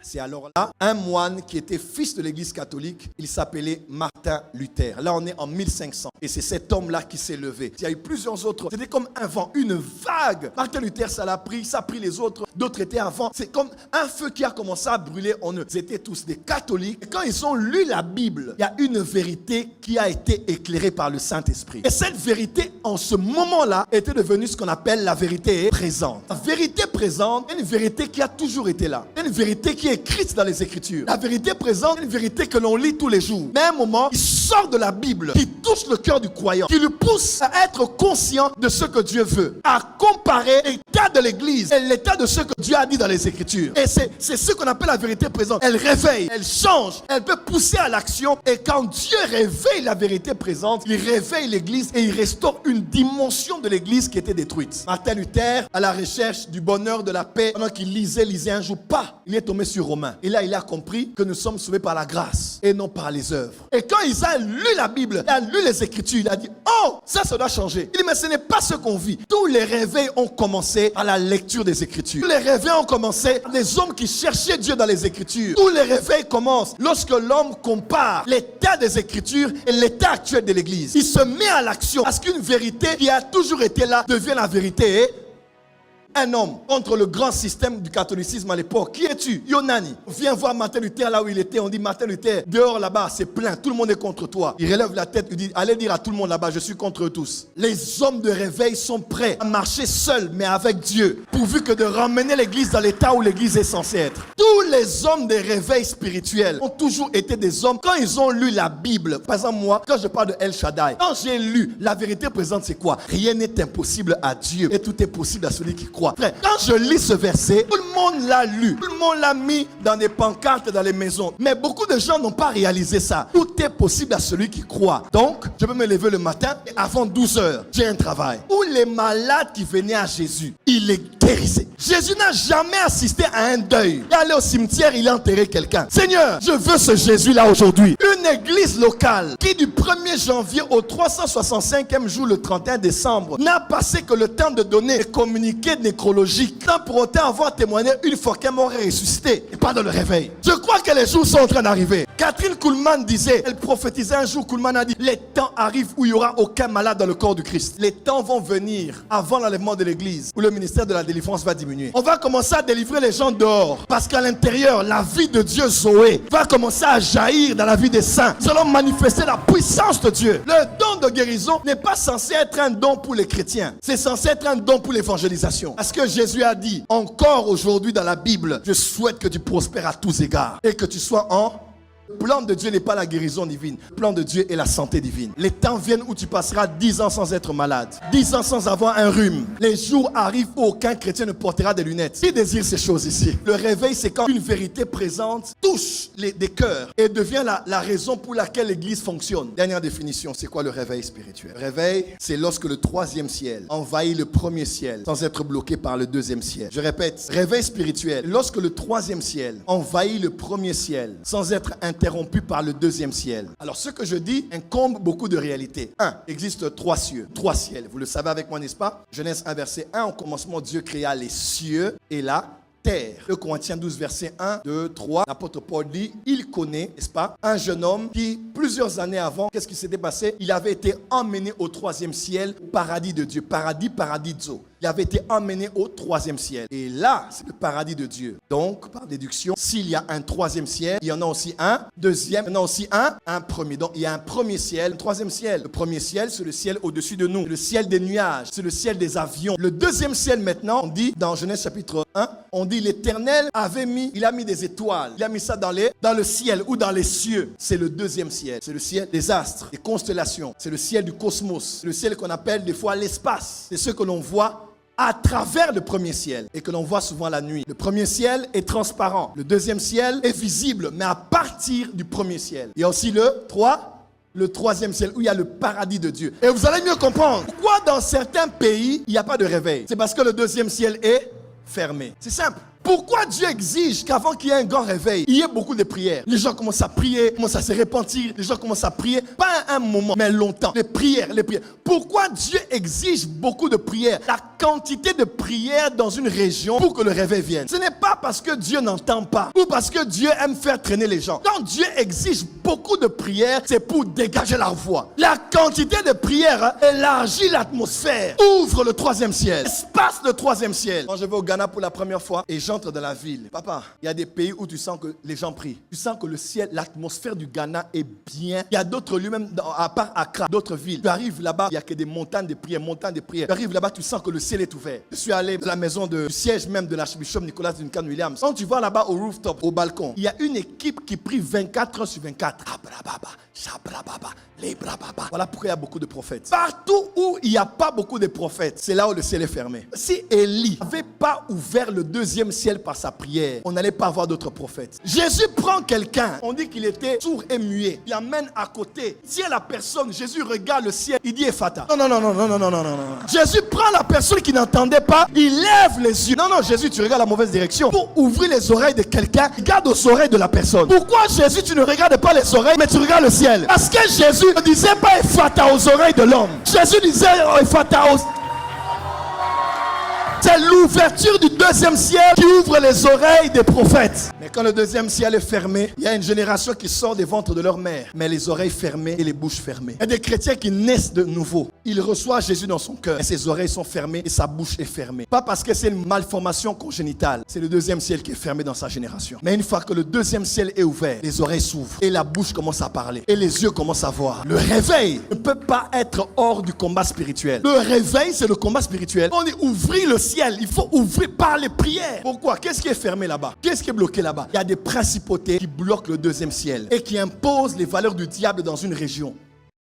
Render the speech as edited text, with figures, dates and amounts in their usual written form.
C'est alors là, un moine qui était fils de l'église catholique, il s'appelait Martin Luther. Là, on est en 1500. Et c'est cet homme-là qui s'est levé. Il y a eu plusieurs autres. C'était comme un vent, une vague. Martin Luther, ça l'a pris, ça a pris les autres. D'autres étaient avant. C'est comme un feu qui a commencé à brûler en eux. Ils étaient tous des catholiques. Et quand ils ont lu la Bible, il y a une vérité qui a été éclairée par le Saint-Esprit. Et cette vérité, en ce moment-là, était devenue ce qu'on appelle la vérité présente. La vérité présente est une vérité qui a toujours été là. C'est une vérité qui est écrite dans les Écritures. La vérité présente est une vérité que l'on lit tous les jours. Mais à un moment, il sort de la Bible, qui touche le cœur du croyant, qui lui pousse à être conscient de ce que Dieu veut, à comparer l'état de l'Église et l'état de ce que Dieu a dit dans les Écritures. Et c'est ce qu'on appelle la vérité présente. Elle réveille, elle change, elle peut pousser à l'action. Et quand Dieu réveille la vérité présente, il réveille l'Église et il restaure une dimension de l'Église qui était détruite. Martin Luther, à la recherche du bonheur, de la paix, pendant qu'il lisait un jour, il est tombé sur Romains. Et là, il a compris que nous sommes sauvés par la grâce et non par les œuvres. Et quand il a lu la Bible, il a lu les Écritures, il a dit, oh, ça doit changer. Il dit, mais ce n'est pas ce qu'on vit. Tous les réveils ont commencé à la lecture des Écritures. Tous les réveils ont commencé par des hommes qui cherchaient Dieu dans les Écritures. Tous les réveils commencent lorsque l'homme compare l'état des Écritures et l'état actuel de l'Église. Il se met à l'action parce qu'une vérité qui a toujours été là devient la vérité. Un homme contre le grand système du catholicisme à l'époque. Qui es-tu? Yonani. Viens voir Martin Luther là où il était. On dit, Martin Luther, dehors là-bas, c'est plein. Tout le monde est contre toi. Il relève la tête. Il dit, allez dire à tout le monde là-bas, je suis contre eux tous. Les hommes de réveil sont prêts à marcher seuls, mais avec Dieu, pourvu que de ramener l'église dans l'état où l'église est censée être. Tous les hommes de réveil spirituel ont toujours été des hommes. Quand ils ont lu la Bible, par exemple moi, quand je parle de El Shaddai, quand j'ai lu la vérité présente, c'est quoi? Rien n'est impossible à Dieu et tout est possible à celui qui croit. Frère, quand je lis ce verset, tout le monde l'a lu, tout le monde l'a mis dans des pancartes dans les maisons. Mais beaucoup de gens n'ont pas réalisé ça. Tout est possible à celui qui croit. Donc, je peux me lever le matin et avant 12 heures, j'ai un travail. Où les malades qui venaient à Jésus, il les guérissait. Jésus n'a jamais assisté à un deuil. Il est allé au cimetière, il a enterré quelqu'un. Seigneur, je veux ce Jésus-là aujourd'hui. Une église locale qui du 1er janvier au 365e jour, le 31 décembre, n'a passé que le temps de donner des communiqués nécrologiques, sans pour autant avoir témoigné une fois qu'un mort est ressuscité et pas dans le réveil. Je crois que les jours sont en train d'arriver. Catherine Kuhlman disait, elle prophétisait un jour, Kuhlman a dit, les temps arrivent où il n'y aura aucun malade dans le corps du Christ. Les temps vont venir avant l'enlèvement de l'église, où le ministère de la délivrance va diminuer. On va commencer à délivrer les gens dehors, parce qu'à l'intérieur, la vie de Dieu Zoé va commencer à jaillir dans la vie des saints. Nous allons manifester la puissance de Dieu. Le don de guérison n'est pas censé être un don pour les chrétiens. C'est censé être un don pour l'évangélisation. Parce que Jésus a dit, encore aujourd'hui dans la Bible, je souhaite que tu prospères à tous égards et que tu sois en... Le plan de Dieu n'est pas la guérison divine. Le plan de Dieu est la santé divine. Les temps viennent où tu passeras 10 ans sans être malade. 10 ans sans avoir un rhume. Les jours arrivent où aucun chrétien ne portera des lunettes. Qui désire ces choses ici? Le réveil, c'est quand une vérité présente touche des cœurs et devient la raison pour laquelle l'église fonctionne. Dernière définition, c'est quoi le réveil spirituel? Le réveil, c'est lorsque le troisième ciel envahit le premier ciel sans être bloqué par le deuxième ciel. Je répète, réveil spirituel, lorsque le troisième ciel envahit le premier ciel sans être interrompu par le deuxième ciel. Alors ce que je dis incombe beaucoup de réalités. Il existe 3 cieux, 3 ciels. Vous le savez avec moi, n'est-ce pas? Genèse 1, verset 1. Au commencement, Dieu créa les cieux et la terre. 2 Corinthiens 12, verset 1, 2, 3. L'apôtre Paul dit, il connaît, n'est-ce pas, un jeune homme qui, plusieurs années avant, qu'est-ce qui s'était passé? Il avait été emmené au 3e ciel, au paradis de Dieu. Paradis, paradiso. Il avait été emmené au 3e ciel. Et là, c'est le paradis de Dieu. Donc, par déduction, s'il y a un 3e ciel, il y en a aussi un deuxième, il y en a aussi un premier. Donc, il y a un premier ciel, un 3e ciel. Le premier ciel, c'est le ciel au-dessus de nous. Le ciel des nuages, c'est le ciel des avions. Le 2e ciel, maintenant, on dit, dans Genèse chapitre 1, on dit, l'Éternel il a mis des étoiles. Il a mis ça dans le ciel ou dans les cieux. C'est le 2e ciel. C'est le ciel des astres, des constellations. C'est le ciel du cosmos. C'est le ciel qu'on appelle des fois l'espace. C'est ce que l'on voit à travers le premier ciel et que l'on voit souvent la nuit. Le premier ciel est transparent. Le 2e ciel est visible, mais à partir du premier ciel. Il y a aussi le 3e ciel où il y a le paradis de Dieu. Et vous allez mieux comprendre pourquoi dans certains pays, il n'y a pas de réveil. C'est parce que le 2e ciel est fermé. C'est simple. Pourquoi Dieu exige qu'avant qu'il y ait un grand réveil, il y ait beaucoup de prières? Les gens commencent à prier, commencent à se repentir, les gens commencent à prier, pas un moment, mais longtemps. Les prières. Pourquoi Dieu exige beaucoup de prières? La quantité de prières dans une région pour que le réveil vienne. Ce n'est pas parce que Dieu n'entend pas ou parce que Dieu aime faire traîner les gens. Quand Dieu exige beaucoup de prières, c'est pour dégager la voix. La quantité de prières élargit l'atmosphère, ouvre le troisième ciel, espace le troisième ciel. Quand je vais au Ghana pour la première fois et j'entre dans la ville, papa, il y a des pays où tu sens que les gens prient. Tu sens que le ciel, l'atmosphère du Ghana est bien. Il y a d'autres lieux, même à part Accra, d'autres villes. Tu arrives là-bas, il n'y a que des montagnes de prières, montagnes de prières. Tu arrives là-bas, tu sens que le ciel est ouvert. Je suis allé à la maison du siège même de l'archbishop Nicolas Duncan Williams. Quand tu vas là-bas au rooftop, au balcon, il y a une équipe qui prie 24 heures sur 24. Voilà pourquoi il y a beaucoup de prophètes. Partout où il n'y a pas beaucoup de prophètes, c'est là où le ciel est fermé. Si Élie n'avait pas ouvert le deuxième ciel par sa prière, on n'allait pas avoir d'autres prophètes. Jésus prend quelqu'un, on dit qu'il était sourd et muet, il l'amène à côté. Si la personne, Jésus regarde le ciel, il dit Ephata. Non. Jésus prend la personne qui n'entendait pas, il lève les yeux. Non, Jésus, tu regardes la mauvaise direction. Pour ouvrir les oreilles de quelqu'un, regarde aux oreilles de la personne. Pourquoi Jésus, tu ne regardes pas les oreilles, mais tu regardes le ciel? Parce que Jésus ne disait pas Ephata aux oreilles de l'homme. Jésus disait Ephata aux... C'est l'ouverture du deuxième ciel qui ouvre les oreilles des prophètes. Mais quand le deuxième ciel est fermé, il y a une génération qui sort des ventres de leur mère, mais les oreilles fermées et les bouches fermées. Il y a des chrétiens qui naissent de nouveau. Ils reçoivent Jésus dans son cœur, mais ses oreilles sont fermées et sa bouche est fermée. Pas parce que c'est une malformation congénitale, c'est le deuxième ciel qui est fermé dans sa génération. Mais une fois que le deuxième ciel est ouvert, les oreilles s'ouvrent et la bouche commence à parler et les yeux commencent à voir. Le réveil ne peut pas être hors du combat spirituel. Le réveil, c'est le combat spirituel. On dit ouvrir le ciel. Il faut ouvrir par les prières. Pourquoi? Qu'est-ce qui est fermé là-bas? Qu'est-ce qui est bloqué là-bas? Il y a des principautés qui bloquent le deuxième ciel et qui imposent les valeurs du diable dans une région.